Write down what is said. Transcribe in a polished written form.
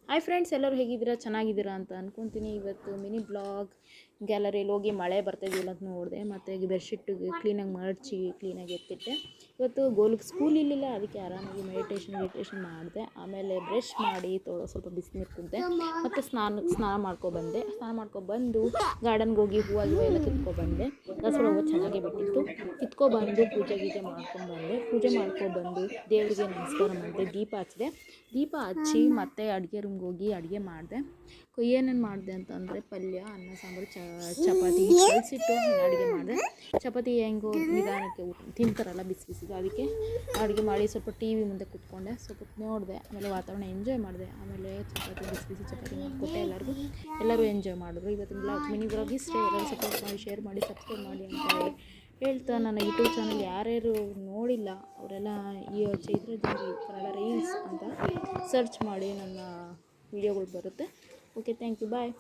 Hi friends, ಎಲ್ಲರೂ ಹೇಗಿದ್ದೀರಾ? ಚೆನ್ನಾಗಿದ್ದೀರಾ ಅಂತ ಅಂದ್ಕೊತೀನಿ. ಇವತ್ತು ಮಿನಿ ಬ್ಲಾಗ್. ಗ್ಯಾಲರಿಯಲ್ಲಿ ಹೋಗಿ ಮಳೆ ಬರ್ತಾಯಿದ್ದಿಲ್ಲ ಅಂತ ನೋಡಿದೆ, ಮತ್ತು ಬೆಡ್ಶೀಟಿಗೆ ಕ್ಲೀನಾಗಿ ಮಡಚಿ ಕ್ಲೀನಾಗಿ ಎತ್ತಿಟ್ಟೆ. ಇವತ್ತು ಗೋಲುಗೆ ಸ್ಕೂಲ್ ಇರಲಿಲ್ಲ, ಅದಕ್ಕೆ ಆರಾಮಾಗಿ ಮೆಡಿಟೇಷನ್ ಮಾಡಿದೆ. ಆಮೇಲೆ ಬ್ರಷ್ ಮಾಡಿ ಸ್ವಲ್ಪ ಬಿಸಿನೀರು ಕುದ್ದೆ, ಮತ್ತು ಸ್ನಾನ ಮಾಡ್ಕೊಬಂದೆ. ಸ್ನಾನ ಮಾಡ್ಕೊಬಂದು ಗಾರ್ಡನ್ಗೆ ಹೋಗಿ ಹೂವು ಎಲ್ಲ ಕಿತ್ಕೊಬಂದೆ. ದಸರಾ ಹೂವು ಚೆನ್ನಾಗೇ ಬಿಟ್ಟಿತ್ತು. ಕಿತ್ಕೊಬಂದು ಪೂಜೆ ಮಾಡ್ಕೊಂಡ್ಬಂದೆ. ಪೂಜೆ ಮಾಡ್ಕೊಬಂದು ದೇವರಿಗೆ ನಮಸ್ಕಾರ ಮಾಡಿದೆ, ದೀಪ ಹಚ್ಚಿದೆ. ದೀಪ ಹಚ್ಚಿ ಮತ್ತು ಅಡುಗೆ ರೂಮ್ಗೆ ಹೋಗಿ ಅಡುಗೆ ಮಾಡಿದೆ. ಏನೇನು ಮಾಡಿದೆ ಅಂತಂದರೆ ಪಲ್ಯ, ಅನ್ನ, ಸಾಂಬಾರು, ಚಪಾತಿ ಕಲಿಸಿಟ್ಟು ಅಡುಗೆ ಮಾಡಿದೆ. ಚಪಾತಿ ಹೆಂಗೋ ನಿಧಾನಕ್ಕೆ ತಿಂತಾರಲ್ಲ ಬಿಸಿ ಬಿಸಿಗೆ, ಅದಕ್ಕೆ ಅಡುಗೆ ಮಾಡಿ ಸ್ವಲ್ಪ ಟಿ ವಿ ಮುಂದೆ ಕೂತ್ಕೊಂಡೆ, ಸ್ವಲ್ಪ ನೋಡಿದೆ. ಆಮೇಲೆ ವಾತಾವರಣ ಎಂಜಾಯ್ ಮಾಡಿದೆ. ಆಮೇಲೆ ಬಿಸಿ ಬಿಸಿ ಚಪಾತಿ ಮಾಡಿಕೊಟ್ಟೆ ಎಲ್ಲರೂ ಎಂಜಾಯ್ ಮಾಡಿದ್ರು. ಇವತ್ತಿನ ಮಿನಿ ಬ್ಲಾಗ್ ಇಷ್ಟೇ. ಎಲ್ಲರೂ ಸಪೋರ್ಟ್ ಮಾಡಿ, ಶೇರ್ ಮಾಡಿ, ಸಬ್ಸ್ಕ್ರೈಬ್ ಮಾಡಿ ಅಂತ ಹೇಳ್ತಾ, ನನ್ನ ಯೂಟ್ಯೂಬ್ ಚಾನಲ್ ಯಾರ್ಯಾರು ನೋಡಿಲ್ಲ ಅವರೆಲ್ಲ ಈ ಚೈತ್ರ ಜಂಗಿ ಕನ್ನಡ ರೀಲ್ಸ್ ಅಂತ ಸರ್ಚ್ ಮಾಡಿ, ನನ್ನ ವೀಡಿಯೋಗಳು ಬರುತ್ತೆ. Okay, thank you, bye.